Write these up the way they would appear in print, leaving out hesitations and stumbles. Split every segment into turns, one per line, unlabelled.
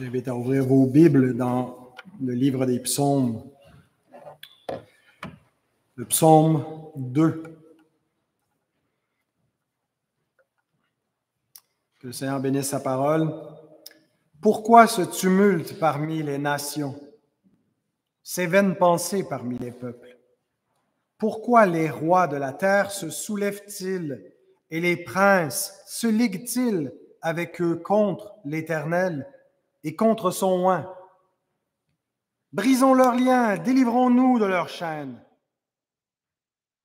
J'invite à ouvrir vos Bibles dans le livre des Psaumes. Le psaume 2. Que le Seigneur bénisse sa parole. Pourquoi ce tumulte parmi les nations, ces vaines pensées parmi les peuples? Pourquoi les rois de la terre se soulèvent-ils et les princes se liguent-ils avec eux contre l'Éternel et contre son oint? Brisons leurs liens, délivrons-nous de leurs chaînes.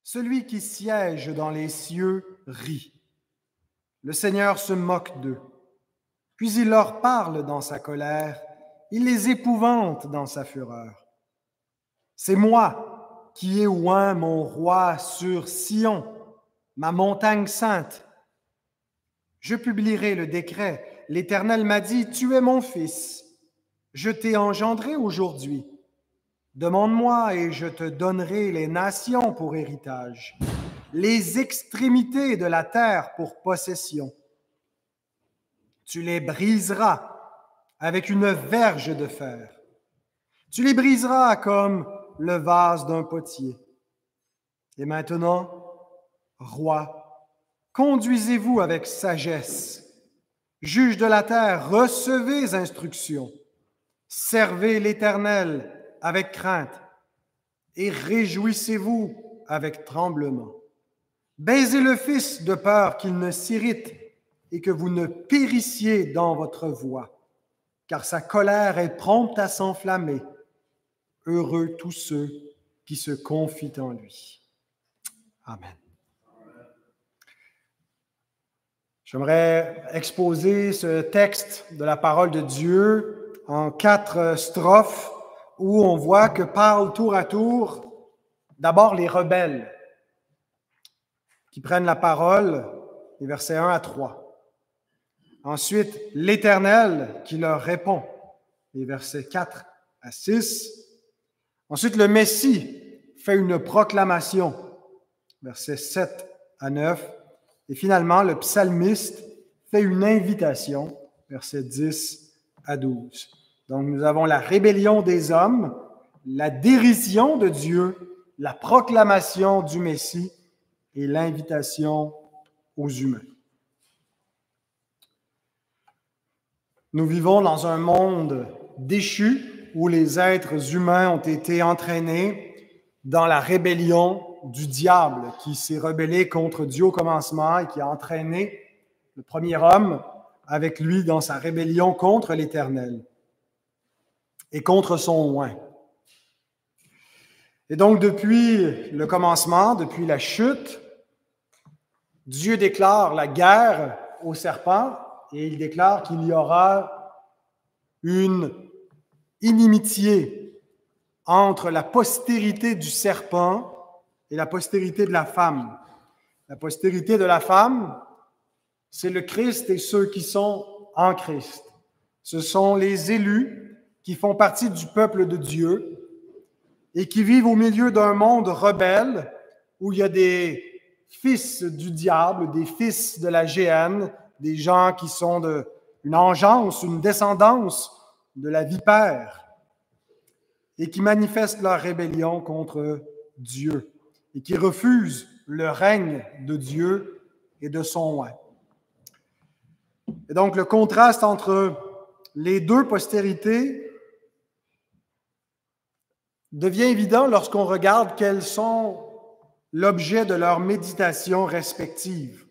Celui qui siège dans les cieux rit. Le Seigneur se moque d'eux. Puis il leur parle dans sa colère, il les épouvante dans sa fureur. C'est moi qui ai oint mon roi sur Sion, ma montagne sainte. Je publierai le décret. L'Éternel m'a dit, tu es mon fils. Je t'ai engendré aujourd'hui. Demande-moi et je te donnerai les nations pour héritage, les extrémités de la terre pour possession. Tu les briseras avec une verge de fer. Tu les briseras comme le vase d'un potier. Et maintenant, roi, conduisez-vous avec sagesse. Juge de la terre, recevez instruction. Servez l'Éternel avec crainte et réjouissez-vous avec tremblement. Baisez le Fils de peur qu'il ne s'irrite et que vous ne périssiez dans votre voie, car sa colère est prompte à s'enflammer. Heureux tous ceux qui se confient en lui. Amen. J'aimerais exposer ce texte de la parole de Dieu en 4 strophes où on voit que parlent tour à tour d'abord les rebelles qui prennent la parole, les versets 1 à 3. Ensuite, l'Éternel qui leur répond, les versets 4 à 6. Ensuite, le Messie fait une proclamation, versets 7 à 9. Et finalement, le psalmiste fait une invitation, versets 10 à 12. Donc, nous avons la rébellion des hommes, la dérision de Dieu, la proclamation du Messie et l'invitation aux humains. Nous vivons dans un monde déchu où les êtres humains ont été entraînés dans la rébellion du diable qui s'est rebellé contre Dieu au commencement et qui a entraîné le premier homme avec lui dans sa rébellion contre l'Éternel et contre son oint. Et donc, depuis le commencement, depuis la chute, Dieu déclare la guerre au serpent et il déclare qu'il y aura une inimitié entre la postérité du serpent et la postérité de la femme. La postérité de la femme, c'est le Christ et ceux qui sont en Christ. Ce sont les élus qui font partie du peuple de Dieu et qui vivent au milieu d'un monde rebelle où il y a des fils du diable, des fils de la géhenne, des gens qui sont une engeance, une descendance de la vipère et qui manifestent leur rébellion contre Dieu et qui refusent le règne de Dieu et de son oint. Et donc, le contraste entre les deux postérités devient évident lorsqu'on regarde quels sont l'objet de leurs méditations respectives.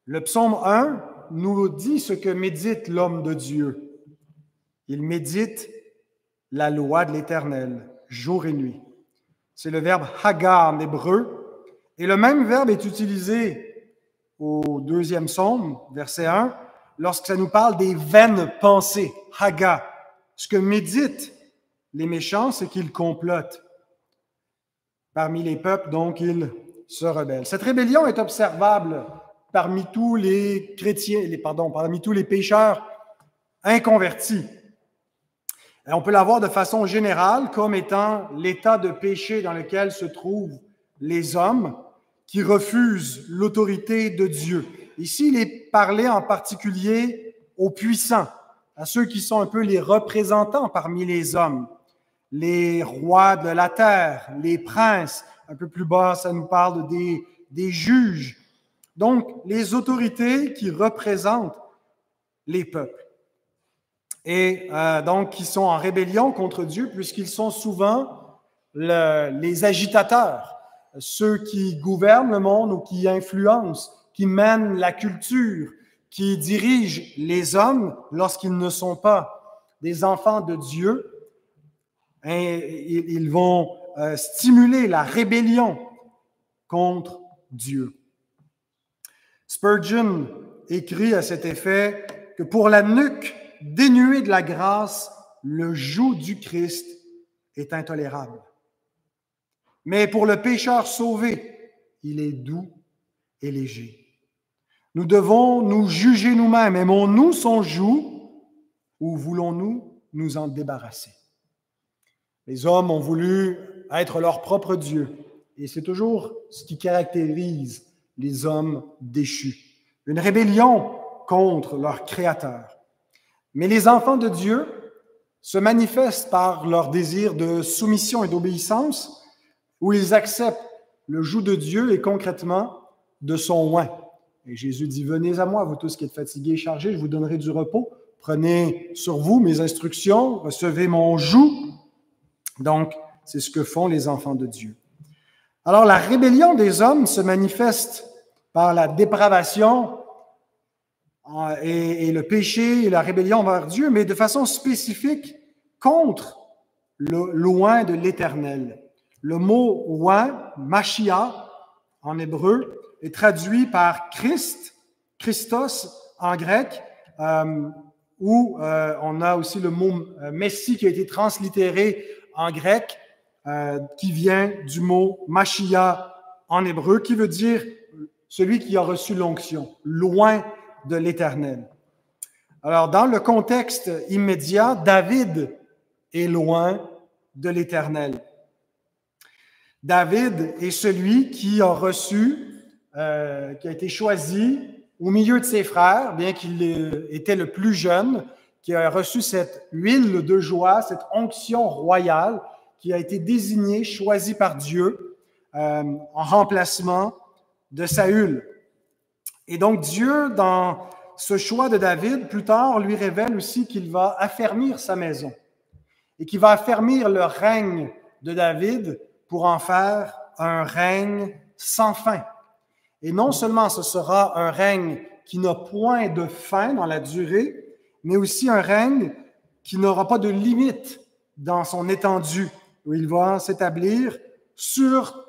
Le psaume 1 nous dit ce que médite l'homme de Dieu. Il médite la loi de l'Éternel, jour et nuit. C'est le verbe « hagar » en hébreu, et le même verbe est utilisé au 2e psaume, verset 1, lorsque ça nous parle des vaines pensées, « haga ». Ce que méditent les méchants, c'est qu'ils complotent. Parmi les peuples, donc, ils se rebellent. Cette rébellion est observable parmi tous les chrétiens, parmi tous les pécheurs inconvertis. Et on peut la voir de façon générale comme étant l'état de péché dans lequel se trouvent les hommes qui refusent l'autorité de Dieu. Ici, il est parlé en particulier aux puissants, à ceux qui sont un peu les représentants parmi les hommes, les rois de la terre, les princes. Un peu plus bas, ça nous parle des juges. Donc, les autorités qui représentent les peuples. Et donc, qui sont en rébellion contre Dieu, puisqu'ils sont souvent les agitateurs, ceux qui gouvernent le monde ou qui influencent, qui mènent la culture, qui dirigent les hommes lorsqu'ils ne sont pas des enfants de Dieu. Et ils vont stimuler la rébellion contre Dieu. Spurgeon écrit à cet effet que pour la nuque dénuée de la grâce, le joug du Christ est intolérable. Mais pour le pécheur sauvé, il est doux et léger. Nous devons nous juger nous-mêmes. Aimons-nous son joug ou voulons-nous nous en débarrasser? Les hommes ont voulu être leur propre Dieu et c'est toujours ce qui caractérise les hommes déchus. Une rébellion contre leur Créateur. Mais les enfants de Dieu se manifestent par leur désir de soumission et d'obéissance, où ils acceptent le joug de Dieu et concrètement de son oint. Et Jésus dit, « Venez à moi, vous tous qui êtes fatigués et chargés, je vous donnerai du repos. Prenez sur vous mes instructions, recevez mon joug. » Donc, c'est ce que font les enfants de Dieu. Alors, la rébellion des hommes se manifeste par la dépravation et le péché et la rébellion envers Dieu, mais de façon spécifique contre le loin de l'Éternel. Le mot « oint », « Mashiach » en hébreu, est traduit par Christ, Christos en grec, où on a aussi le mot « Messie » qui a été translittéré en grec, qui vient du mot « Mashiach » en hébreu, qui veut dire celui qui a reçu l'onction, loin de l'Éternel. Alors, dans le contexte immédiat, David est loin de l'Éternel. David est celui qui a reçu, qui a été choisi au milieu de ses frères, bien qu'il était le plus jeune, qui a reçu cette huile de joie, cette onction royale, qui a été désigné, choisi par Dieu en remplacement de Saül. Et donc Dieu, dans ce choix de David, plus tard, lui révèle aussi qu'il va affermir sa maison et qu'il va affermir le règne de David pour en faire un règne sans fin. Et non seulement ce sera un règne qui n'a point de fin dans la durée, mais aussi un règne qui n'aura pas de limite dans son étendue, où il va s'établir sur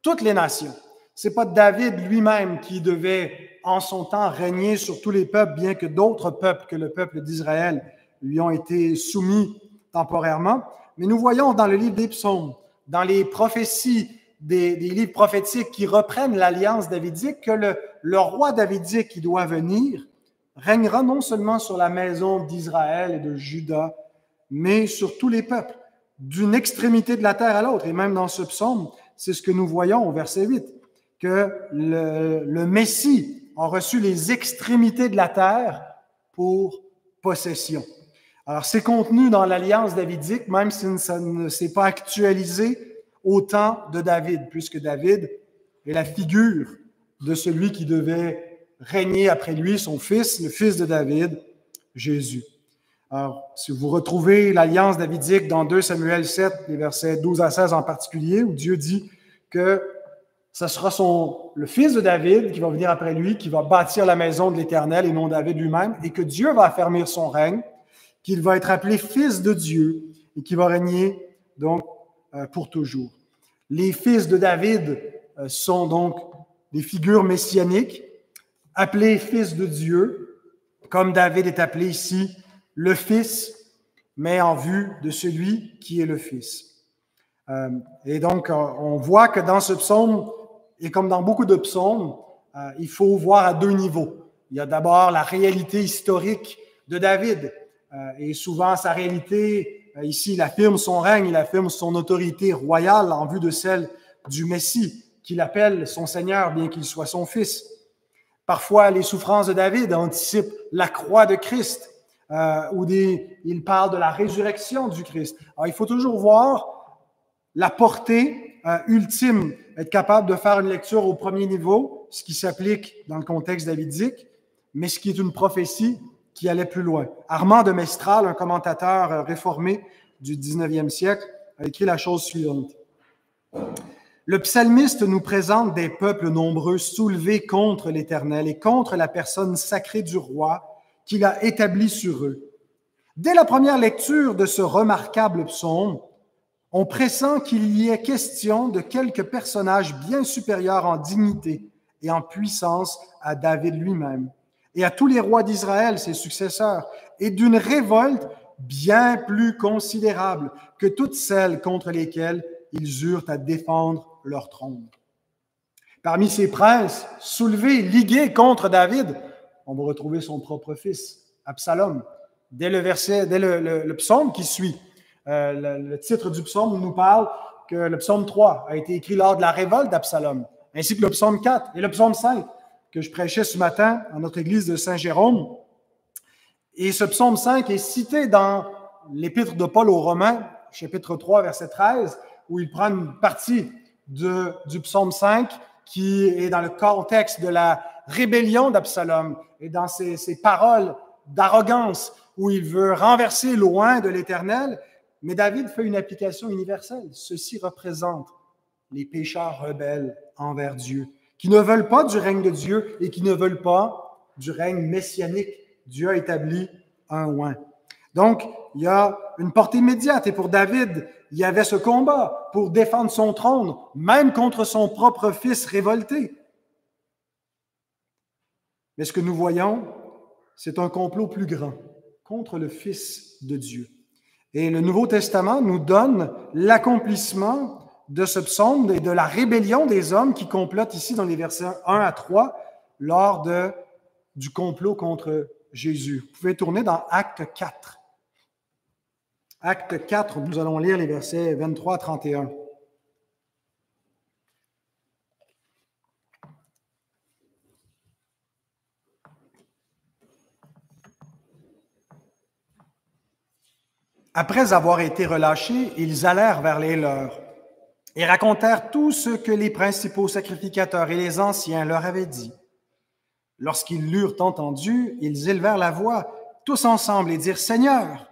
toutes les nations. C'est pas David lui-même qui devait, en son temps, régner sur tous les peuples, bien que d'autres peuples que le peuple d'Israël lui ont été soumis temporairement. Mais nous voyons dans le livre des psaumes, dans les prophéties des livres prophétiques qui reprennent l'alliance davidique, que le roi davidique qui doit venir régnera non seulement sur la maison d'Israël et de Juda, mais sur tous les peuples, d'une extrémité de la terre à l'autre. Et même dans ce psaume, c'est ce que nous voyons au verset 8, que le Messie a reçu les extrémités de la terre pour possession. Alors, c'est contenu dans l'alliance davidique, même si ça ne s'est pas actualisé au temps de David, puisque David est la figure de celui qui devait régner après lui, son fils, le fils de David, Jésus. Alors, si vous retrouvez l'alliance davidique dans 2 Samuel 7, les versets 12 à 16 en particulier, où Dieu dit que ce sera le fils de David qui va venir après lui, qui va bâtir la maison de l'Éternel et non David lui-même, et que Dieu va affermir son règne, qu'il va être appelé fils de Dieu et qui va régner donc pour toujours. Les fils de David sont donc des figures messianiques, appelés fils de Dieu, comme David est appelé ici le fils, mais en vue de celui qui est le fils. Et donc, on voit que dans ce psaume, et comme dans beaucoup de psaumes, il faut voir à deux niveaux. Il y a d'abord la réalité historique de David, et souvent sa réalité, ici, il affirme son règne, il affirme son autorité royale en vue de celle du Messie, qu'il appelle son Seigneur, bien qu'il soit son fils. Parfois, les souffrances de David anticipent la croix de Christ, où il parle de la résurrection du Christ. Alors, il faut toujours voir la portée ultime, être capable de faire une lecture au premier niveau, ce qui s'applique dans le contexte davidique, mais ce qui est une prophétie qui allait plus loin. Armand de Mestral, un commentateur réformé du 19e siècle, a écrit la chose suivante. Le psalmiste nous présente des peuples nombreux soulevés contre l'Éternel et contre la personne sacrée du roi qu'il a établi sur eux. Dès la première lecture de ce remarquable psaume, on pressent qu'il y ait question de quelques personnages bien supérieurs en dignité et en puissance à David lui-même et à tous les rois d'Israël, ses successeurs, et d'une révolte bien plus considérable que toutes celles contre lesquelles ils eurent à défendre leur trône. Parmi ces princes soulevés, ligués contre David, on va retrouver son propre fils, Absalom. Dès le psaume qui suit, le titre du psaume nous parle que le psaume 3 a été écrit lors de la révolte d'Absalom, ainsi que le psaume 4 et le psaume 5 que je prêchais ce matin à notre église de Saint-Jérôme. Et ce psaume 5 est cité dans l'épître de Paul aux Romains, chapitre 3, verset 13, où il prend une partie du psaume 5 qui est dans le contexte de la rébellion d'Absalom et dans ses paroles d'arrogance où il veut renverser loin de l'Éternel. Mais David fait une application universelle. Ceci représente les pécheurs rebelles envers Dieu, qui ne veulent pas du règne de Dieu et qui ne veulent pas du règne messianique. Dieu a établi un oint. Donc, il y a une portée immédiate. Et pour David, il y avait ce combat pour défendre son trône, même contre son propre fils révolté. Mais ce que nous voyons, c'est un complot plus grand contre le Fils de Dieu. Et le Nouveau Testament nous donne l'accomplissement de ce psaume et de la rébellion des hommes qui complotent ici dans les versets 1 à 3 lors du complot contre Jésus. Vous pouvez tourner dans Acte 4. Acte 4, nous allons lire les versets 23 à 31. Après avoir été relâchés, ils allèrent vers les leurs et racontèrent tout ce que les principaux sacrificateurs et les anciens leur avaient dit. Lorsqu'ils l'eurent entendu, ils élevèrent la voix tous ensemble et dirent « Seigneur,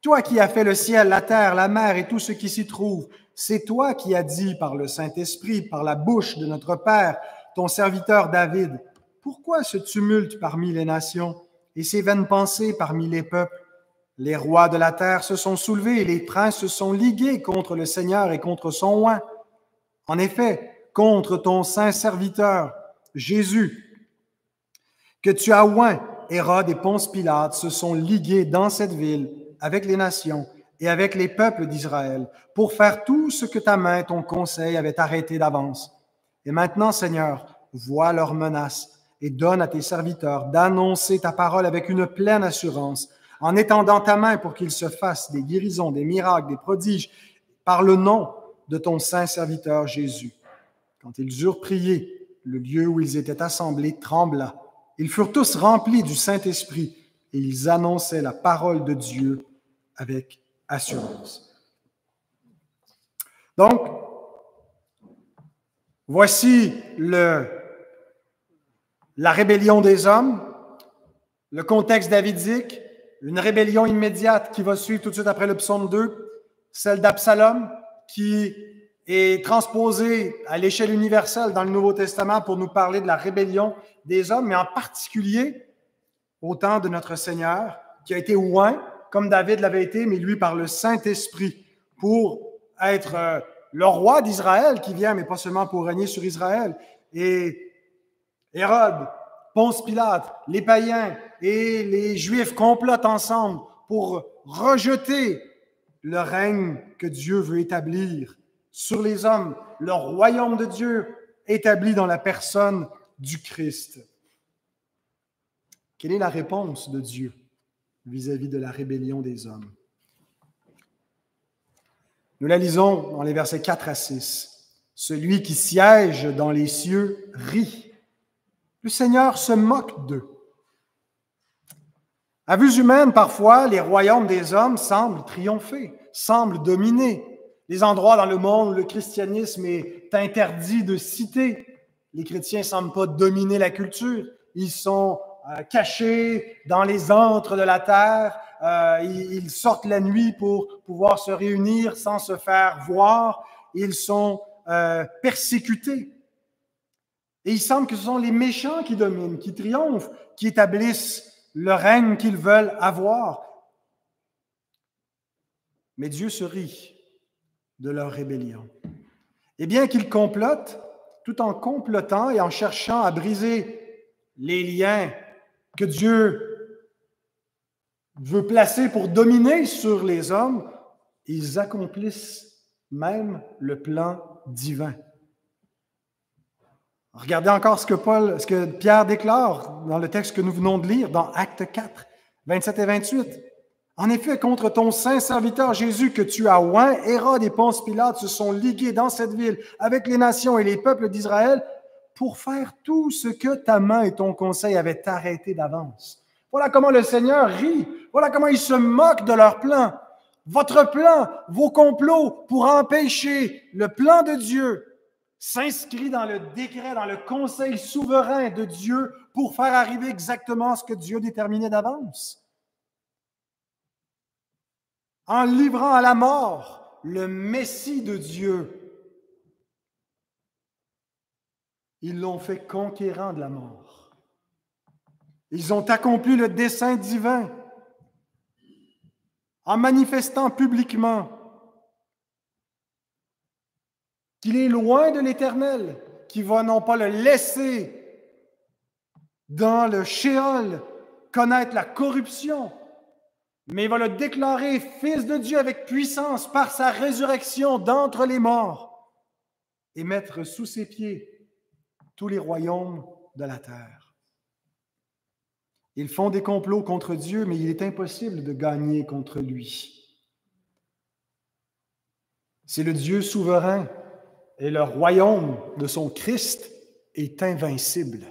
toi qui as fait le ciel, la terre, la mer et tout ce qui s'y trouve, c'est toi qui as dit par le Saint-Esprit, par la bouche de notre Père, ton serviteur David, pourquoi ce tumulte parmi les nations et ces vaines pensées parmi les peuples? Les rois de la terre se sont soulevés et les princes se sont ligués contre le Seigneur et contre son oint. En effet, contre ton saint serviteur, Jésus, que tu as oint, Hérode et Ponce Pilate se sont ligués dans cette ville avec les nations et avec les peuples d'Israël pour faire tout ce que ta main, ton conseil avait arrêté d'avance. Et maintenant, Seigneur, vois leurs menaces et donne à tes serviteurs d'annoncer ta parole avec une pleine assurance, en étendant ta main pour qu'il se fasse des guérisons, des miracles, des prodiges, par le nom de ton saint serviteur Jésus. Quand ils eurent prié, le lieu où ils étaient assemblés trembla. Ils furent tous remplis du Saint-Esprit et ils annonçaient la parole de Dieu avec assurance. Donc, voici la rébellion des hommes, le contexte davidique, une rébellion immédiate qui va suivre tout de suite après le psaume 2, celle d'Absalom, qui est transposée à l'échelle universelle dans le Nouveau Testament pour nous parler de la rébellion des hommes, mais en particulier au temps de notre Seigneur, qui a été oint, comme David l'avait été, mais lui par le Saint-Esprit, pour être le roi d'Israël qui vient, mais pas seulement pour régner sur Israël. Et Hérode, Ponce Pilate, les païens et les Juifs complotent ensemble pour rejeter le règne que Dieu veut établir sur les hommes, le royaume de Dieu établi dans la personne du Christ. Quelle est la réponse de Dieu vis-à-vis de la rébellion des hommes? Nous la lisons dans les versets 4 à 6. Celui qui siège dans les cieux rit. Le Seigneur se moque d'eux. À vue humaine, parfois, les royaumes des hommes semblent triompher, semblent dominer. Les endroits dans le monde où le christianisme est interdit de citer, les chrétiens ne semblent pas dominer la culture. Ils sont cachés dans les antres de la terre. Ils sortent la nuit pour pouvoir se réunir sans se faire voir. Ils sont persécutés. Et il semble que ce sont les méchants qui dominent, qui triomphent, qui établissent le règne qu'ils veulent avoir. Mais Dieu se rit de leur rébellion. Et bien qu'ils complotent, tout en complotant et en cherchant à briser les liens que Dieu veut placer pour dominer sur les hommes, ils accomplissent même le plan divin. Regardez encore ce que Pierre déclare dans le texte que nous venons de lire, dans Actes 4, 27 et 28. En effet, contre ton saint serviteur Jésus que tu as oint, Hérode et Ponce Pilate se sont ligués dans cette ville avec les nations et les peuples d'Israël pour faire tout ce que ta main et ton conseil avaient arrêté d'avance. Voilà comment le Seigneur rit. Voilà comment il se moque de leur plan. Votre plan, vos complots pour empêcher le plan de Dieu s'inscrit dans le décret, dans le conseil souverain de Dieu pour faire arriver exactement ce que Dieu déterminait d'avance. En livrant à la mort le Messie de Dieu, ils l'ont fait conquérant de la mort. Ils ont accompli le dessein divin en manifestant publiquement qu'il est loin de l'Éternel, qu'il va non pas le laisser dans le Sheol connaître la corruption, mais il va le déclarer fils de Dieu avec puissance par sa résurrection d'entre les morts et mettre sous ses pieds tous les royaumes de la terre. Ils font des complots contre Dieu, mais il est impossible de gagner contre lui. C'est le Dieu souverain et le royaume de son Christ est invincible.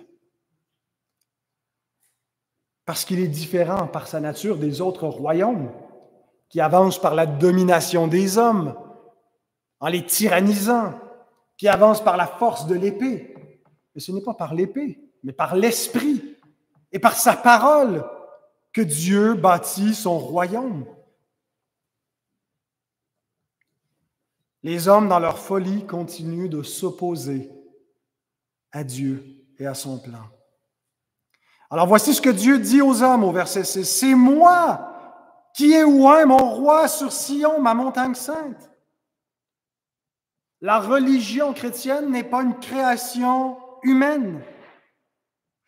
Parce qu'il est différent par sa nature des autres royaumes qui avancent par la domination des hommes, en les tyrannisant, qui avancent par la force de l'épée. Mais ce n'est pas par l'épée, mais par l'Esprit et par sa parole que Dieu bâtit son royaume. Les hommes, dans leur folie, continuent de s'opposer à Dieu et à son plan. Alors voici ce que Dieu dit aux hommes au verset 6. « C'est moi qui ai oint mon roi sur Sion, ma montagne sainte. » La religion chrétienne n'est pas une création humaine.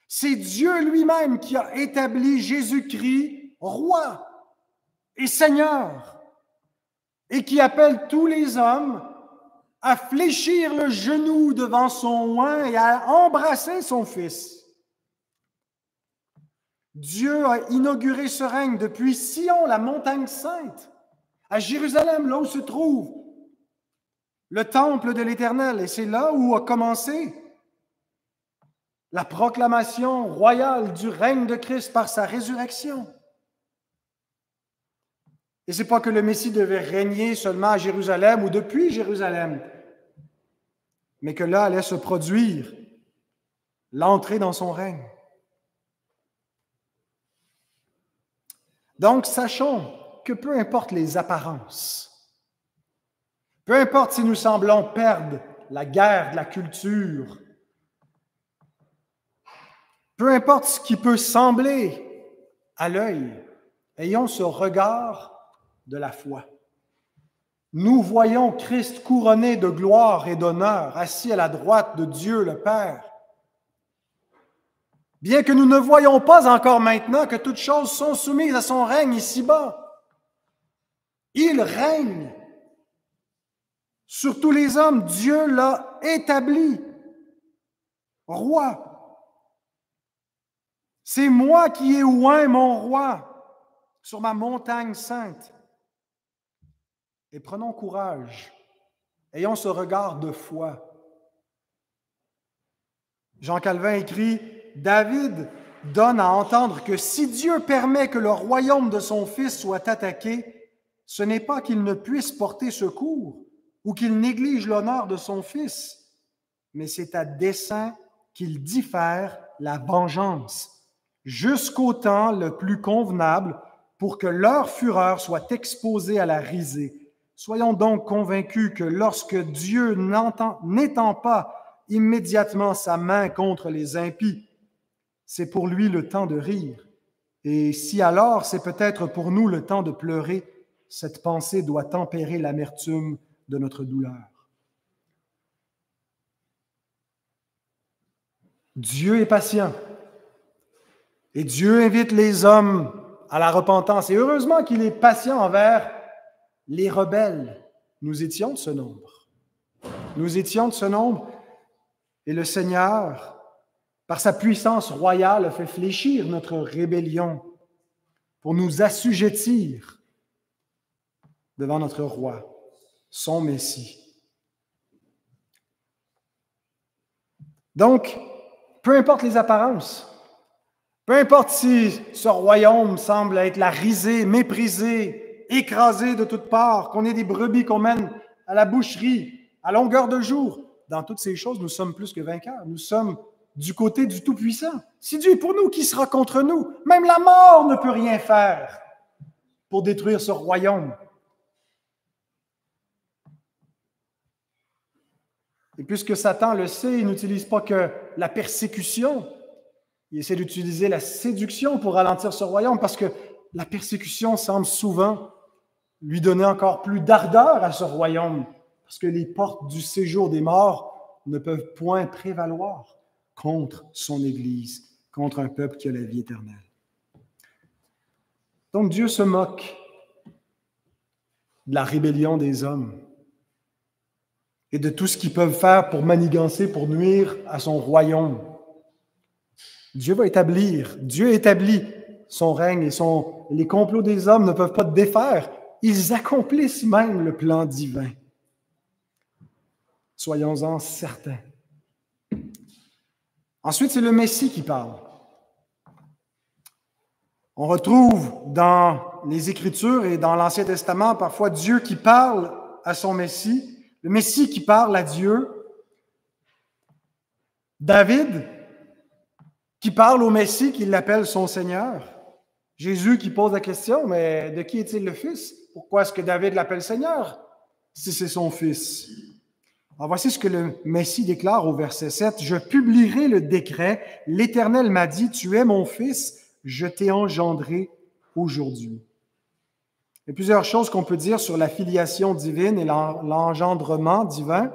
C'est Dieu lui-même qui a établi Jésus-Christ roi et Seigneur et qui appelle tous les hommes à fléchir le genou devant son oint et à embrasser son Fils. Dieu a inauguré ce règne depuis Sion, la montagne sainte, à Jérusalem, là où se trouve le temple de l'Éternel. Et c'est là où a commencé la proclamation royale du règne de Christ par sa résurrection. Et ce n'est pas que le Messie devait régner seulement à Jérusalem ou depuis Jérusalem, mais que là allait se produire l'entrée dans son règne. Donc, sachons que peu importe les apparences, peu importe si nous semblons perdre la guerre de la culture, peu importe ce qui peut sembler à l'œil, ayons ce regard de la foi. Nous voyons Christ couronné de gloire et d'honneur, assis à la droite de Dieu le Père. Bien que nous ne voyons pas encore maintenant que toutes choses sont soumises à son règne ici-bas, il règne sur tous les hommes. Dieu l'a établi roi. C'est moi qui ai oint mon roi sur ma montagne sainte. Et prenons courage, ayons ce regard de foi. Jean Calvin écrit « David donne à entendre que si Dieu permet que le royaume de son Fils soit attaqué, ce n'est pas qu'il ne puisse porter secours ou qu'il néglige l'honneur de son Fils, mais c'est à dessein qu'il diffère la vengeance jusqu'au temps le plus convenable pour que leur fureur soit exposée à la risée. Soyons donc convaincus que lorsque Dieu n'étend pas immédiatement sa main contre les impies, c'est pour lui le temps de rire. Et si alors c'est peut-être pour nous le temps de pleurer, cette pensée doit tempérer l'amertume de notre douleur. Dieu est patient et Dieu invite les hommes à la repentance. Et heureusement qu'il est patient envers les rebelles. Nous étions de ce nombre. Nous étions de ce nombre et le Seigneur, par sa puissance royale, a fait fléchir notre rébellion pour nous assujettir devant notre roi, son Messie. Donc, peu importe les apparences, peu importe si ce royaume semble être la risée, méprisé, écrasé de toutes parts, qu'on ait des brebis qu'on mène à la boucherie à longueur de jour, dans toutes ces choses, nous sommes plus que vainqueurs. Nous sommes du côté du Tout-Puissant. Si Dieu est pour nous, qui sera contre nous? Même la mort ne peut rien faire pour détruire ce royaume. Et puisque Satan le sait, il n'utilise pas que la persécution, il essaie d'utiliser la séduction pour ralentir ce royaume, parce que la persécution semble souvent lui donner encore plus d'ardeur à ce royaume, parce que les portes du séjour des morts ne peuvent point prévaloir contre son Église, contre un peuple qui a la vie éternelle. Donc Dieu se moque de la rébellion des hommes et de tout ce qu'ils peuvent faire pour manigancer, pour nuire à son royaume. Dieu établit son règne et les complots des hommes ne peuvent pas défaire. Ils accomplissent même le plan divin. Soyons-en certains. Ensuite, c'est le Messie qui parle. On retrouve dans les Écritures et dans l'Ancien Testament parfois Dieu qui parle à son Messie, le Messie qui parle à Dieu, David qui parle au Messie, qui l'appelle son Seigneur, Jésus qui pose la question, mais de qui est-il le Fils? Pourquoi est-ce que David l'appelle Seigneur si c'est son Fils? Alors voici ce que le Messie déclare au verset 7. « Je publierai le décret. L'Éternel m'a dit, tu es mon Fils, je t'ai engendré aujourd'hui. » Il y a plusieurs choses qu'on peut dire sur la filiation divine et l'engendrement divin.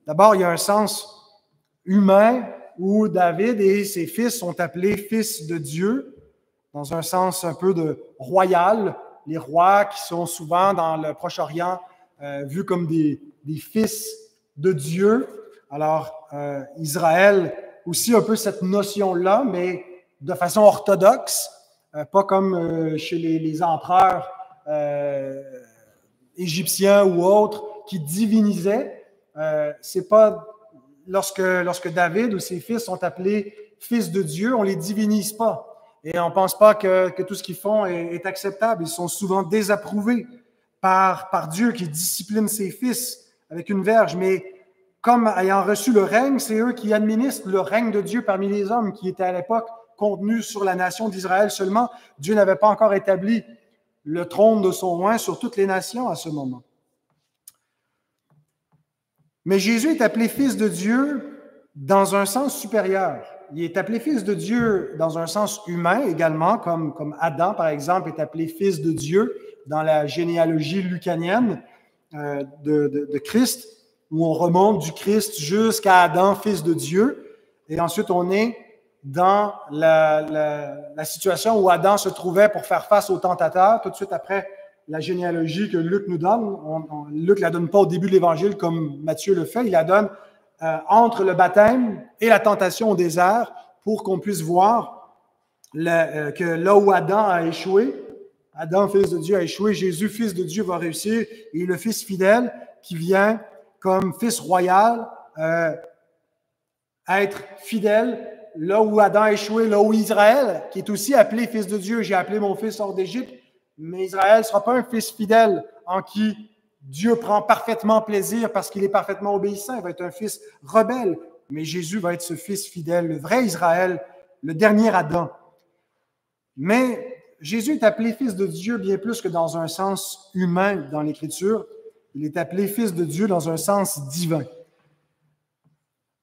D'abord, il y a un sens humain où David et ses fils sont appelés fils de Dieu, dans un sens un peu de royal. Les rois qui sont souvent dans le Proche-Orient vus comme des fils de Dieu. Alors, Israël aussi un peu cette notion-là, mais de façon orthodoxe, pas comme chez les empereurs égyptiens ou autres qui divinisaient. C'est pas lorsque David ou ses fils sont appelés fils de Dieu, on les divinise pas. Et on ne pense pas que tout ce qu'ils font est acceptable. Ils sont souvent désapprouvés par Dieu qui discipline ses fils avec une verge. Mais comme ayant reçu le règne, c'est eux qui administrent le règne de Dieu parmi les hommes qui était à l'époque contenu sur la nation d'Israël seulement. Dieu n'avait pas encore établi le trône de son roi sur toutes les nations à ce moment. Mais Jésus est appelé fils de Dieu dans un sens supérieur. Il est appelé fils de Dieu dans un sens humain également, comme Adam, par exemple, est appelé fils de Dieu dans la généalogie lucanienne de Christ, où on remonte du Christ jusqu'à Adam, fils de Dieu. Et ensuite, on est dans la situation où Adam se trouvait pour faire face aux tentateurs, tout de suite après la généalogie que Luc nous donne. Luc ne la donne pas au début de l'Évangile comme Matthieu le fait, il la donne entre le baptême et la tentation au désert pour qu'on puisse voir que là où Adam a échoué, Adam, fils de Dieu, a échoué, Jésus, fils de Dieu, va réussir, et le Fils fidèle qui vient comme Fils royal être fidèle là où Adam a échoué, là où Israël, qui est aussi appelé fils de Dieu, j'ai appelé mon fils hors d'Égypte, mais Israël ne sera pas un fils fidèle en qui Dieu prend parfaitement plaisir parce qu'il est parfaitement obéissant. Il va être un fils rebelle, mais Jésus va être ce fils fidèle, le vrai Israël, le dernier Adam. Mais Jésus est appelé fils de Dieu bien plus que dans un sens humain dans l'Écriture. Il est appelé fils de Dieu dans un sens divin.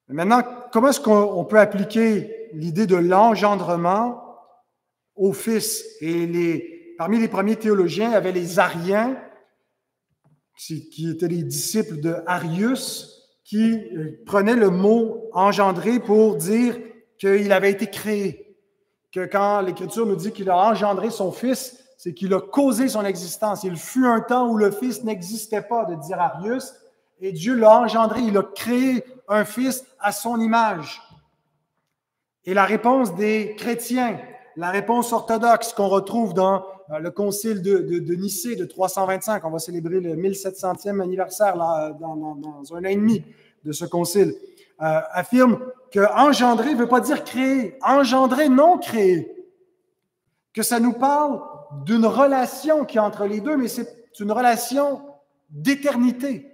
Maintenant, comment est-ce qu'on peut appliquer l'idée de l'engendrement au Fils? Et parmi les premiers théologiens, il y avait les Ariens, qui étaient les disciples de Arius, qui prenaient le mot « engendré » pour dire qu'il avait été créé. Que quand l'Écriture nous dit qu'il a engendré son Fils, c'est qu'il a causé son existence. Il fut un temps où le Fils n'existait pas, de dire Arius, et Dieu l'a engendré, il a créé un Fils à son image. Et la réponse des chrétiens, la réponse orthodoxe qu'on retrouve dans le concile de Nicée de 325, on va célébrer le 1700e anniversaire là, dans un an et demi de ce concile, affirme que engendrer ne veut pas dire créer, engendrer non créer. Que ça nous parle d'une relation qui est entre les deux, mais c'est une relation d'éternité.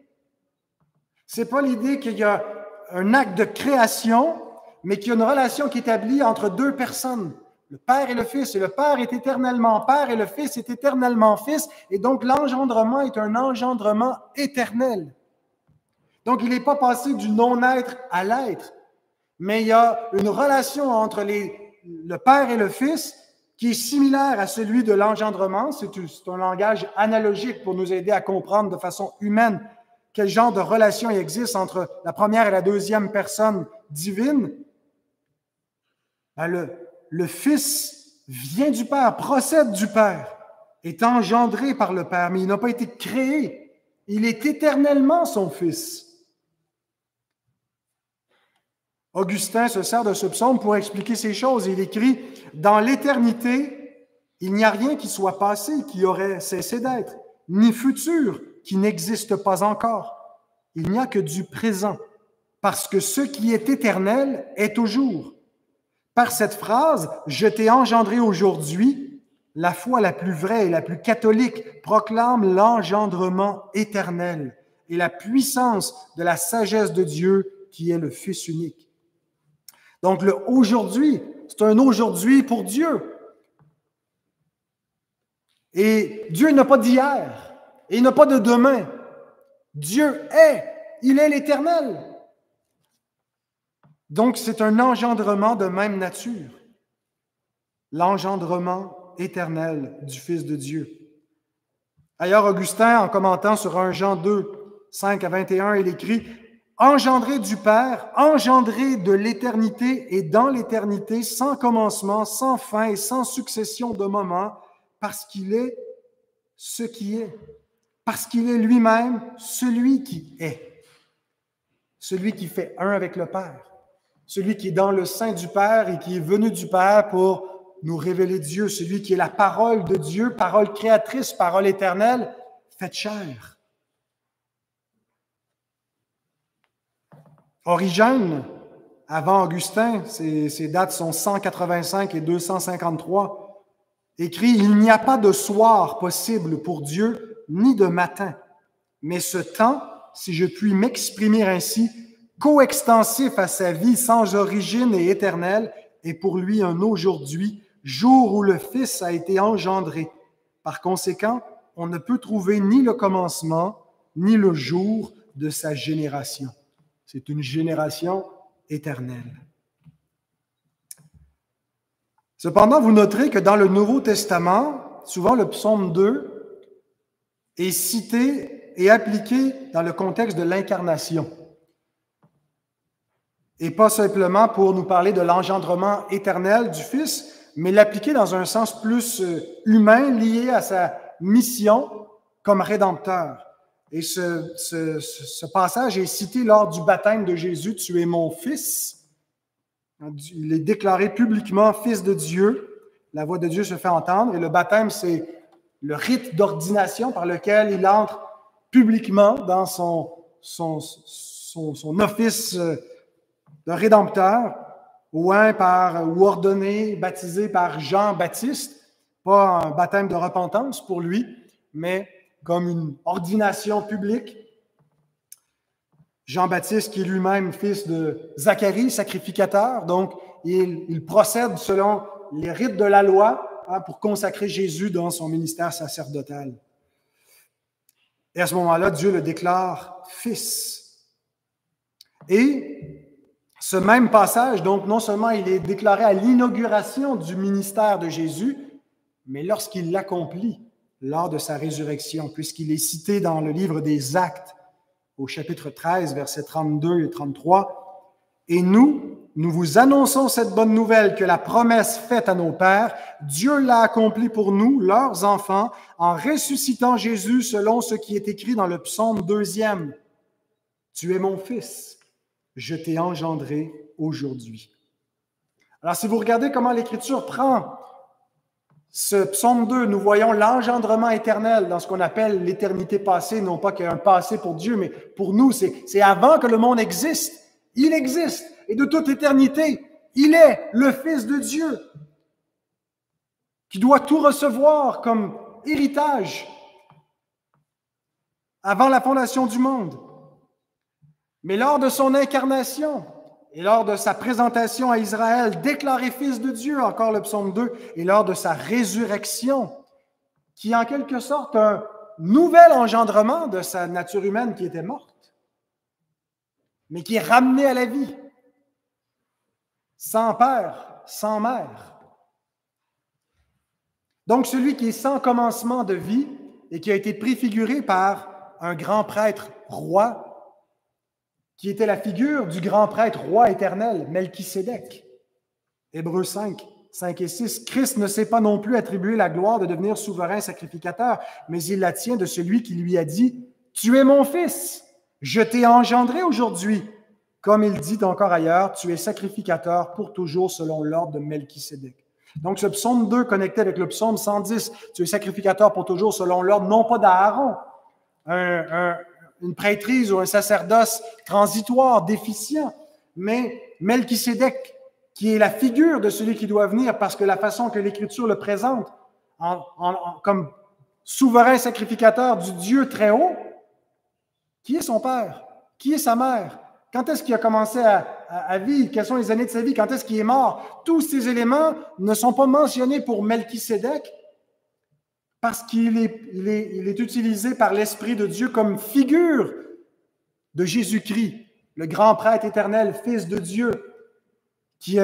Ce n'est pas l'idée qu'il y a un acte de création, mais qu'il y a une relation qui est établie entre deux personnes, le Père et le Fils. Et le Père est éternellement Père et le Fils est éternellement Fils. Et donc, l'engendrement est un engendrement éternel. Donc, il n'est pas passé du non-être à l'être, mais il y a une relation entre le Père et le Fils qui est similaire à celui de l'engendrement. C'est un langage analogique pour nous aider à comprendre de façon humaine quel genre de relation il existe entre la première et la deuxième personne divine. Le Fils vient du Père, procède du Père, est engendré par le Père, mais il n'a pas été créé. Il est éternellement son Fils. Augustin se sert de ce psaume pour expliquer ces choses. Il écrit « Dans l'éternité, il n'y a rien qui soit passé, qui aurait cessé d'être, ni futur, qui n'existe pas encore. Il n'y a que du présent, parce que ce qui est éternel est toujours. Par cette phrase, je t'ai engendré aujourd'hui, la foi la plus vraie et la plus catholique proclame l'engendrement éternel et la puissance de la sagesse de Dieu qui est le Fils unique. Donc, le aujourd'hui, c'est un aujourd'hui pour Dieu. Et Dieu n'a pas d'hier et il n'a pas de demain. Dieu est, il est l'Éternel. Donc, c'est un engendrement de même nature. L'engendrement éternel du Fils de Dieu. D'ailleurs, Augustin, en commentant sur 1 Jean 2, 5 à 21, il écrit « Engendré du Père, engendré de l'éternité et dans l'éternité, sans commencement, sans fin et sans succession de moments, parce qu'il est ce qui est, parce qu'il est lui-même celui qui est, celui qui fait un avec le Père, celui qui est dans le sein du Père et qui est venu du Père pour nous révéler Dieu, celui qui est la parole de Dieu, parole créatrice, parole éternelle, faite chair. » Origène, avant Augustin, ses dates sont 185 et 253, écrit « Il n'y a pas de soir possible pour Dieu, ni de matin, mais ce temps, si je puis m'exprimer ainsi, coextensif à sa vie sans origine et éternelle, est pour lui un aujourd'hui, jour où le Fils a été engendré. Par conséquent, on ne peut trouver ni le commencement, ni le jour de sa génération. » C'est une génération éternelle. Cependant, vous noterez que dans le Nouveau Testament, souvent le psaume 2 est cité et appliqué dans le contexte de l'incarnation. Et pas simplement pour nous parler de l'engendrement éternel du Fils, mais l'appliquer dans un sens plus humain, lié à sa mission comme rédempteur. Et ce passage est cité lors du baptême de Jésus, « Tu es mon Fils ». Il est déclaré publiquement Fils de Dieu. La voix de Dieu se fait entendre. Et le baptême, c'est le rite d'ordination par lequel il entre publiquement dans son office de rédempteur. oint ou ordonné, baptisé par Jean-Baptiste, pas un baptême de repentance pour lui, mais comme une ordination publique. Jean-Baptiste, qui est lui-même fils de Zacharie, sacrificateur, donc il procède selon les rites de la loi pour consacrer Jésus dans son ministère sacerdotal. Et à ce moment-là, Dieu le déclare fils. Et ce même passage, donc non seulement il est déclaré à l'inauguration du ministère de Jésus, mais lorsqu'il l'accomplit lors de sa résurrection, puisqu'il est cité dans le livre des Actes, au chapitre 13, versets 32 et 33. « Et nous vous annonçons cette bonne nouvelle que la promesse faite à nos pères, Dieu l'a accomplie pour nous, leurs enfants, en ressuscitant Jésus selon ce qui est écrit dans le psaume 2e. Tu es mon fils, je t'ai engendré aujourd'hui. » Alors, si vous regardez comment l'Écriture prend ce psaume 2, nous voyons l'engendrement éternel dans ce qu'on appelle l'éternité passée, non pas qu'il y ait un passé pour Dieu, mais pour nous, c'est avant que le monde existe. Il existe, et de toute éternité, il est le Fils de Dieu, qui doit tout recevoir comme héritage avant la fondation du monde. Mais lors de son incarnation, et lors de sa présentation à Israël, déclaré fils de Dieu, encore le psaume 2, et lors de sa résurrection, qui est en quelque sorte un nouvel engendrement de sa nature humaine qui était morte, mais qui est ramenée à la vie, sans père, sans mère. Donc celui qui est sans commencement de vie et qui a été préfiguré par un grand prêtre roi, qui était la figure du grand prêtre roi éternel, Melchisédek. Hébreux 5, 5 et 6. Christ ne s'est pas non plus attribué la gloire de devenir souverain sacrificateur, mais il la tient de celui qui lui a dit « Tu es mon fils, je t'ai engendré aujourd'hui. » Comme il dit encore ailleurs, « Tu es sacrificateur pour toujours selon l'ordre de Melchisédek. » Donc ce psaume 2 connecté avec le psaume 110, « Tu es sacrificateur pour toujours selon l'ordre non pas d'Aaron, une prêtrise ou un sacerdoce transitoire, déficient, mais Melchisédek, qui est la figure de celui qui doit venir, parce que la façon que l'Écriture le présente, comme souverain sacrificateur du Dieu très haut, qui est son père? Qui est sa mère? Quand est-ce qu'il a commencé à vivre? Quelles sont les années de sa vie? Quand est-ce qu'il est mort? Tous ces éléments ne sont pas mentionnés pour Melchisédek, parce qu'il est utilisé par l'Esprit de Dieu comme figure de Jésus-Christ, le grand prêtre éternel, Fils de Dieu, qui,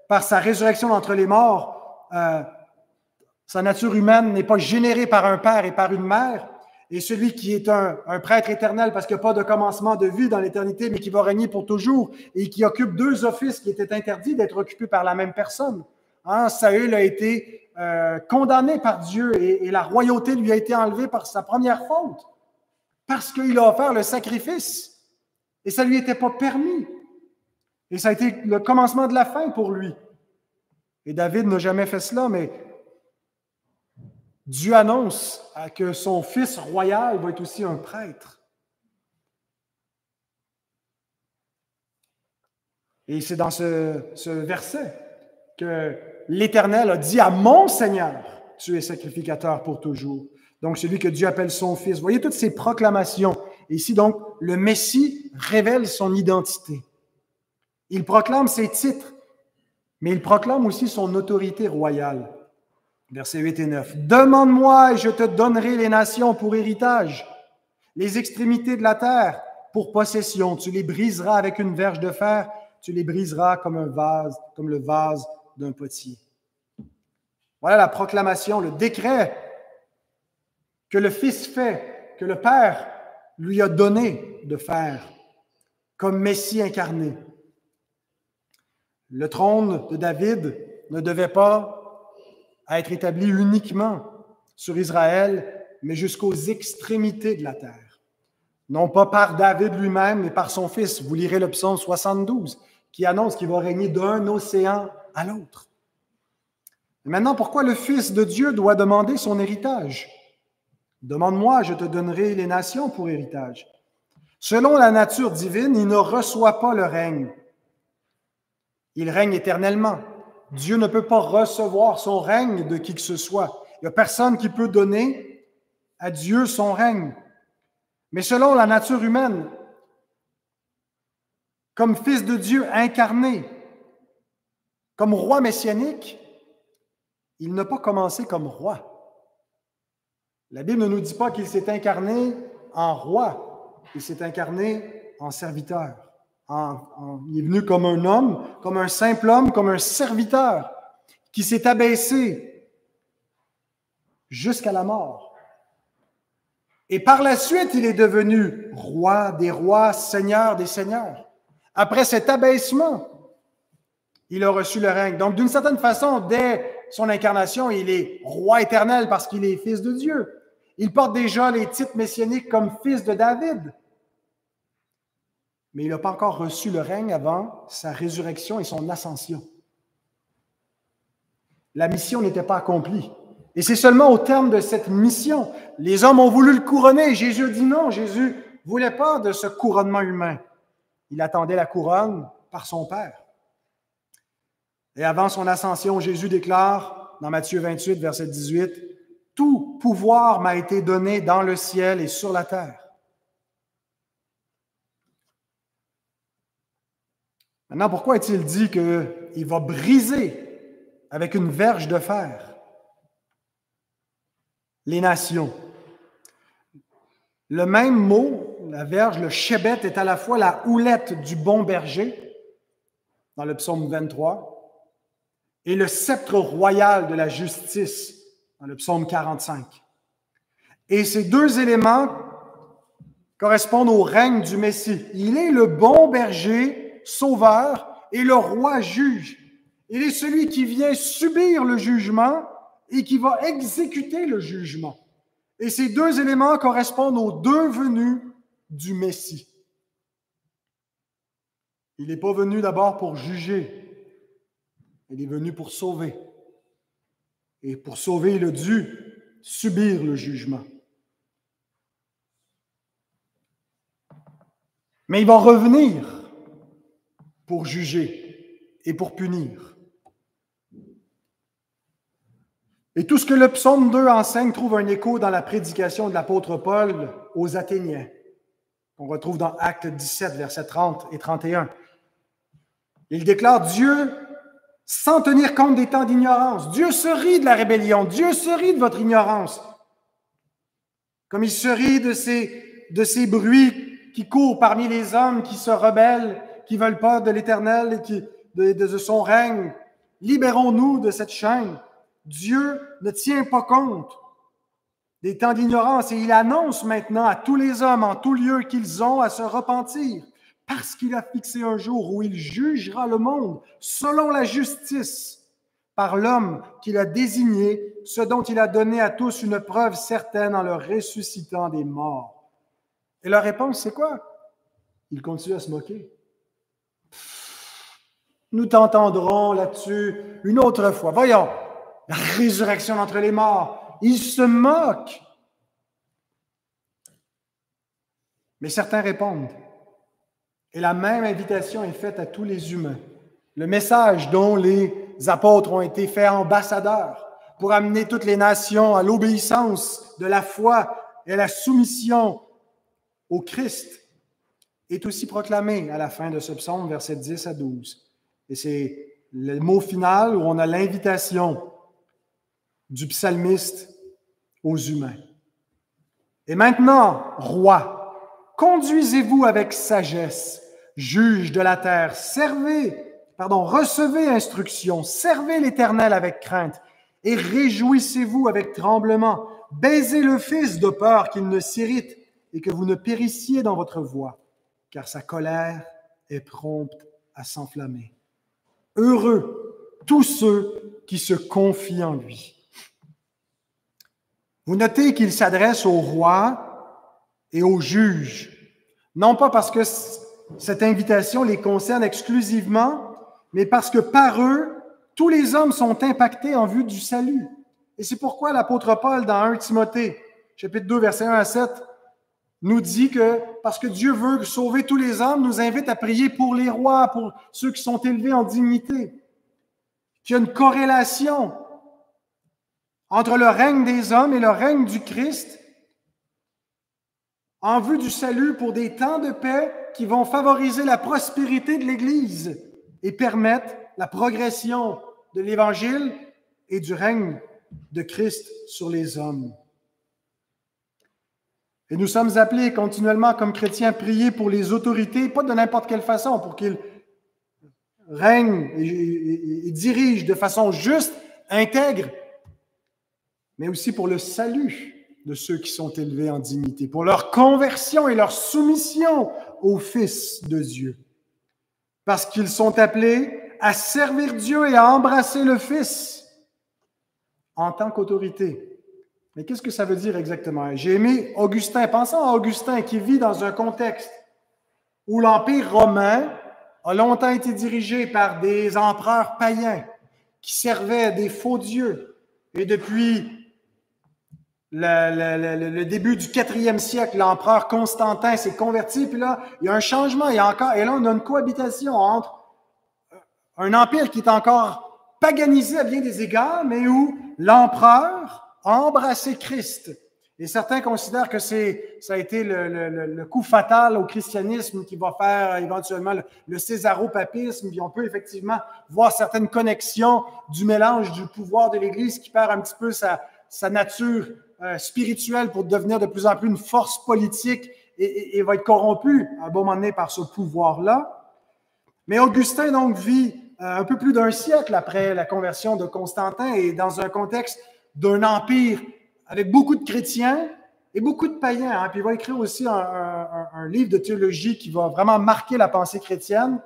par sa résurrection d'entre les morts, sa nature humaine n'est pas générée par un père et par une mère, et celui qui est un prêtre éternel parce qu'il n'y a pas de commencement de vie dans l'éternité, mais qui va régner pour toujours, et qui occupe deux offices qui étaient interdits d'être occupés par la même personne. Saül a été condamné par Dieu et la royauté lui a été enlevée par sa première faute parce qu'il a offert le sacrifice et ça ne lui était pas permis. Et ça a été le commencement de la fin pour lui. Et David n'a jamais fait cela, mais Dieu annonce que son fils royal va être aussi un prêtre. Et c'est dans ce verset que l'Éternel a dit à mon Seigneur, tu es sacrificateur pour toujours. Donc, celui que Dieu appelle son fils. Vous voyez toutes ces proclamations. Et ici, donc, le Messie révèle son identité. Il proclame ses titres, mais il proclame aussi son autorité royale. Versets 8 et 9. « Demande-moi et je te donnerai les nations pour héritage, les extrémités de la terre pour possession. Tu les briseras avec une verge de fer, tu les briseras comme le vase d'un potier. » Voilà la proclamation, le décret que le Fils fait, que le Père lui a donné de faire comme Messie incarné. Le trône de David ne devait pas être établi uniquement sur Israël, mais jusqu'aux extrémités de la terre. Non pas par David lui-même, mais par son fils. Vous lirez le psaume 72, qui annonce qu'il va régner d'un océan à l'autre. Maintenant, pourquoi le Fils de Dieu doit demander son héritage? Demande-moi, je te donnerai les nations pour héritage. Selon la nature divine, il ne reçoit pas le règne. Il règne éternellement. Dieu ne peut pas recevoir son règne de qui que ce soit. Il n'y a personne qui peut donner à Dieu son règne. Mais selon la nature humaine, comme fils de Dieu incarné, comme roi messianique, il n'a pas commencé comme roi. La Bible ne nous dit pas qu'il s'est incarné en roi, il s'est incarné en serviteur. Il est venu comme un homme, comme un simple homme, comme un serviteur qui s'est abaissé jusqu'à la mort. Et par la suite, il est devenu roi des rois, seigneur des seigneurs. Après cet abaissement, il a reçu le règne. Donc, d'une certaine façon, dès son incarnation, il est roi éternel parce qu'il est fils de Dieu. Il porte déjà les titres messianiques comme fils de David. Mais il n'a pas encore reçu le règne avant sa résurrection et son ascension. La mission n'était pas accomplie. Et c'est seulement au terme de cette mission, les hommes ont voulu le couronner. Jésus a dit non, Jésus ne voulait pas de ce couronnement humain. Il attendait la couronne par son Père. Et avant son ascension, Jésus déclare dans Matthieu 28, verset 18, « Tout pouvoir m'a été donné dans le ciel et sur la terre. » Maintenant, pourquoi est-il dit qu'il va briser avec une verge de fer les nations? Le même mot, la verge, le shebet, est à la fois la houlette du bon berger, dans le psaume 23, et le sceptre royal de la justice, dans le psaume 45. Et ces deux éléments correspondent au règne du Messie. Il est le bon berger, sauveur, et le roi juge. Il est celui qui vient subir le jugement et qui va exécuter le jugement. Et ces deux éléments correspondent aux deux venues du Messie. Il n'est pas venu d'abord pour juger, il est venu pour sauver. Et pour sauver, il a dû subir le jugement. Mais il va revenir pour juger et pour punir. Et tout ce que le psaume 2 enseigne trouve un écho dans la prédication de l'apôtre Paul aux Athéniens, qu'on retrouve dans Actes 17, versets 30 et 31. Il déclare Dieu sans tenir compte des temps d'ignorance. Dieu se rit de la rébellion. Dieu se rit de votre ignorance. Comme il se rit de ces bruits qui courent parmi les hommes, qui se rebellent, qui ne veulent pas de l'Éternel et de son règne. Libérons-nous de cette chaîne. Dieu ne tient pas compte des temps d'ignorance et il annonce maintenant à tous les hommes en tout lieu qu'ils ont à se repentir parce qu'il a fixé un jour où il jugera le monde selon la justice par l'homme qu'il a désigné, ce dont il a donné à tous une preuve certaine en le ressuscitant des morts. Et leur réponse, c'est quoi? Ils continuent à se moquer. Nous t'entendrons là-dessus une autre fois. Voyons, la résurrection d'entre les morts. Ils se moquent. Mais certains répondent. Et la même invitation est faite à tous les humains. Le message dont les apôtres ont été faits ambassadeurs pour amener toutes les nations à l'obéissance de la foi et à la soumission au Christ est aussi proclamé à la fin de ce psaume, versets 10 à 12. Et c'est le mot final où on a l'invitation du psalmiste aux humains. Et maintenant, roi, conduisez-vous avec sagesse, juge de la terre, recevez instruction, servez l'Éternel avec crainte et réjouissez-vous avec tremblement. Baisez le Fils de peur qu'il ne s'irrite et que vous ne périssiez dans votre voie, car sa colère est prompte à s'enflammer. Heureux tous ceux qui se confient en lui. Vous notez qu'il s'adresse aux rois et aux juges, non pas parce que cette invitation les concerne exclusivement, mais parce que par eux, tous les hommes sont impactés en vue du salut. Et c'est pourquoi l'apôtre Paul, dans 1 Timothée, chapitre 2, versets 1 à 7, nous dit que, parce que Dieu veut sauver tous les hommes, nous invite à prier pour les rois, pour ceux qui sont élevés en dignité. Qu'il y a une corrélation entre le règne des hommes et le règne du Christ en vue du salut pour des temps de paix qui vont favoriser la prospérité de l'Église et permettre la progression de l'Évangile et du règne de Christ sur les hommes. Et nous sommes appelés continuellement comme chrétiens à prier pour les autorités, pas de n'importe quelle façon, pour qu'ils règnent et dirigent de façon juste, intègre, mais aussi pour le salut de ceux qui sont élevés en dignité, pour leur conversion et leur soumission au Fils de Dieu. Parce qu'ils sont appelés à servir Dieu et à embrasser le Fils en tant qu'autorité. Mais qu'est-ce que ça veut dire exactement? J'ai aimé Augustin. Pensons à Augustin qui vit dans un contexte où l'Empire romain a longtemps été dirigé par des empereurs païens qui servaient des faux dieux. Et depuis le début du 4e siècle, l'empereur Constantin s'est converti, puis là, il y a un changement, et là, on a une cohabitation entre un empire qui est encore paganisé à bien des égards, mais où l'empereur a embrassé Christ. Et certains considèrent que ça a été le coup fatal au christianisme qui va faire éventuellement le césaropapisme, puis on peut effectivement voir certaines connexions du mélange du pouvoir de l'Église qui perd un petit peu sa nature spirituelle pour devenir de plus en plus une force politique et va être corrompu à un bon moment donné par ce pouvoir-là. Mais Augustin donc vit un peu plus d'un siècle après la conversion de Constantin et dans un contexte d'un empire avec beaucoup de chrétiens et beaucoup de païens. Hein. Puis il va écrire aussi un livre de théologie qui va vraiment marquer la pensée chrétienne,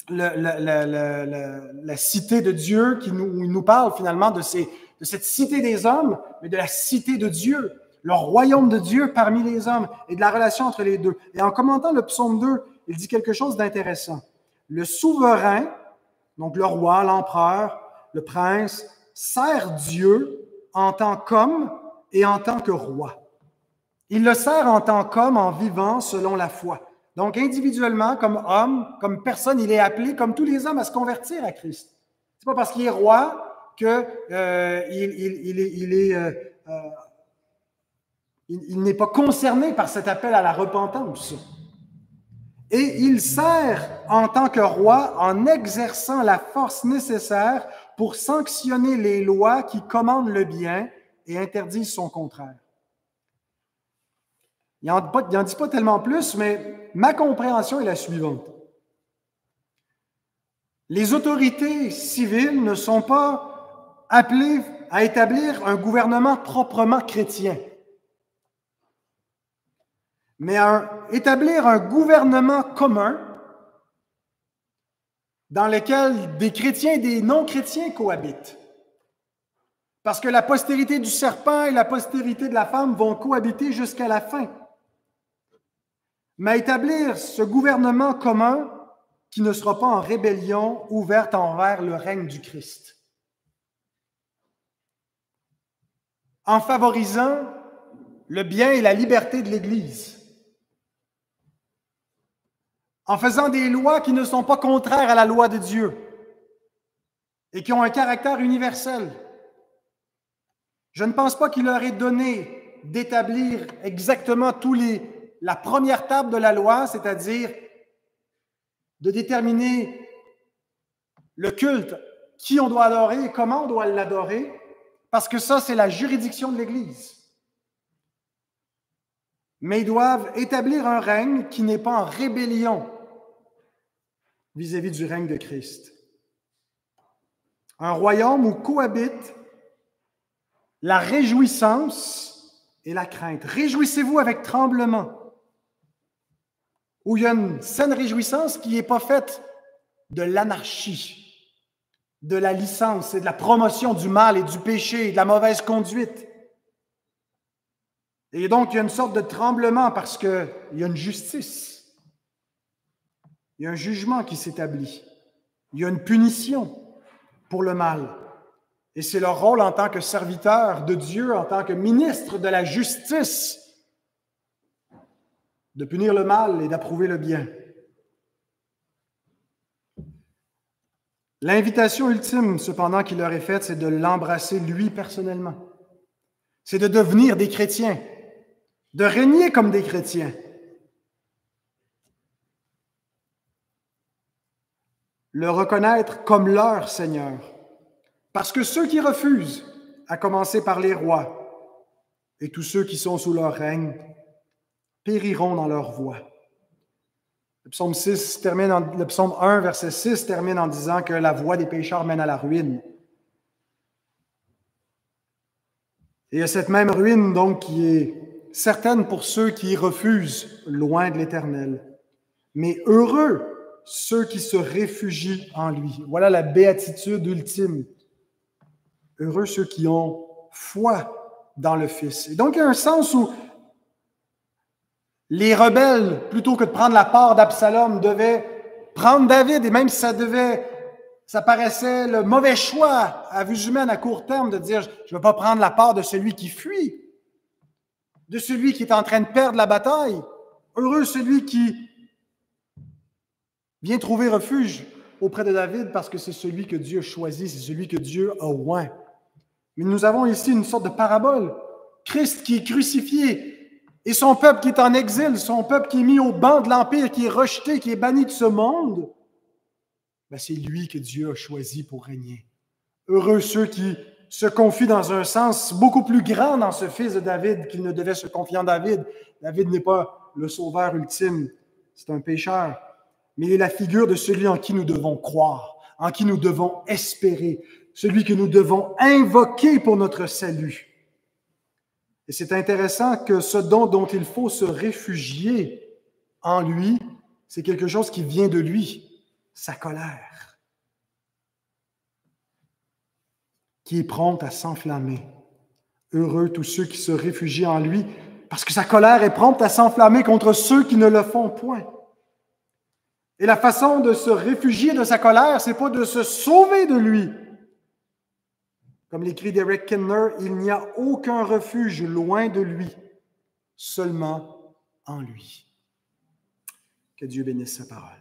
la cité de Dieu, où il nous parle finalement de cette cité des hommes, mais de la cité de Dieu, le royaume de Dieu parmi les hommes et de la relation entre les deux. Et en commentant le psaume 2, il dit quelque chose d'intéressant. Le souverain, donc le roi, l'empereur, le prince, sert Dieu en tant qu'homme et en tant que roi. Il le sert en tant qu'homme en vivant selon la foi. Donc individuellement, comme homme, comme personne, il est appelé, comme tous les hommes, à se convertir à Christ. C'est pas parce qu'il est roi qu'il n'est pas concerné par cet appel à la repentance. Et il sert en tant que roi en exerçant la force nécessaire pour sanctionner les lois qui commandent le bien et interdisent son contraire. Il n'en dit pas tellement plus, mais ma compréhension est la suivante. Les autorités civiles ne sont pas appelées à établir un gouvernement proprement chrétien, mais à établir un gouvernement commun dans lequel des chrétiens et des non-chrétiens cohabitent. Parce que la postérité du serpent et la postérité de la femme vont cohabiter jusqu'à la fin. Mais établir ce gouvernement commun qui ne sera pas en rébellion ouverte envers le règne du Christ. En favorisant le bien et la liberté de l'Église. En faisant des lois qui ne sont pas contraires à la loi de Dieu et qui ont un caractère universel. Je ne pense pas qu'il leur est donné d'établir exactement la première table de la loi, c'est-à-dire de déterminer le culte, qui on doit adorer et comment on doit l'adorer, parce que ça, c'est la juridiction de l'Église. Mais ils doivent établir un règne qui n'est pas en rébellion vis-à-vis du règne de Christ. Un royaume où cohabitent la réjouissance et la crainte. Réjouissez-vous avec tremblement. Où il y a une saine réjouissance qui n'est pas faite de l'anarchie, de la licence et de la promotion du mal et du péché et de la mauvaise conduite. Et donc, il y a une sorte de tremblement parce qu'il y a une justice. Il y a un jugement qui s'établit. Il y a une punition pour le mal. Et c'est leur rôle en tant que serviteur de Dieu, en tant que ministre de la justice, de punir le mal et d'approuver le bien. L'invitation ultime, cependant, qu'il leur est faite, c'est de l'embrasser lui personnellement. C'est de devenir des chrétiens, de régner comme des chrétiens. Le reconnaître comme leur Seigneur. Parce que ceux qui refusent, à commencer par les rois, et tous ceux qui sont sous leur règne, périront dans leur voie. Le psaume 1, verset 6 termine en disant que la voie des pécheurs mène à la ruine. Et il y a cette même ruine, donc, qui est certaine pour ceux qui refusent loin de l'Éternel. Mais heureux ceux qui se réfugient en lui. Voilà la béatitude ultime. Heureux ceux qui ont foi dans le Fils. Et donc, il y a un sens où les rebelles, plutôt que de prendre la part d'Absalom, devaient prendre David, et même si ça paraissait le mauvais choix à vue humaine à court terme de dire « je ne veux pas prendre la part de celui qui fuit, de celui qui est en train de perdre la bataille. Heureux celui qui vient trouver refuge auprès de David parce que c'est celui que Dieu choisit, c'est celui que Dieu a oint. » Mais nous avons ici une sorte de parabole. Christ qui est crucifié et son peuple qui est en exil, son peuple qui est mis au banc de l'Empire, qui est rejeté, qui est banni de ce monde, ben c'est lui que Dieu a choisi pour régner. Heureux ceux qui se confient dans un sens beaucoup plus grand dans ce fils de David qu'il ne devait se confier en David. David n'est pas le sauveur ultime, c'est un pécheur, mais il est la figure de celui en qui nous devons croire, en qui nous devons espérer, celui que nous devons invoquer pour notre salut. Et c'est intéressant que ce dont il faut se réfugier en lui, c'est quelque chose qui vient de lui, sa colère, qui est prompte à s'enflammer. Heureux tous ceux qui se réfugient en lui, parce que sa colère est prompte à s'enflammer contre ceux qui ne le font point. Et la façon de se réfugier de sa colère, c'est pas de se sauver de lui. Comme l'écrit Derek Kidner, il n'y a aucun refuge loin de lui, seulement en lui. Que Dieu bénisse sa parole.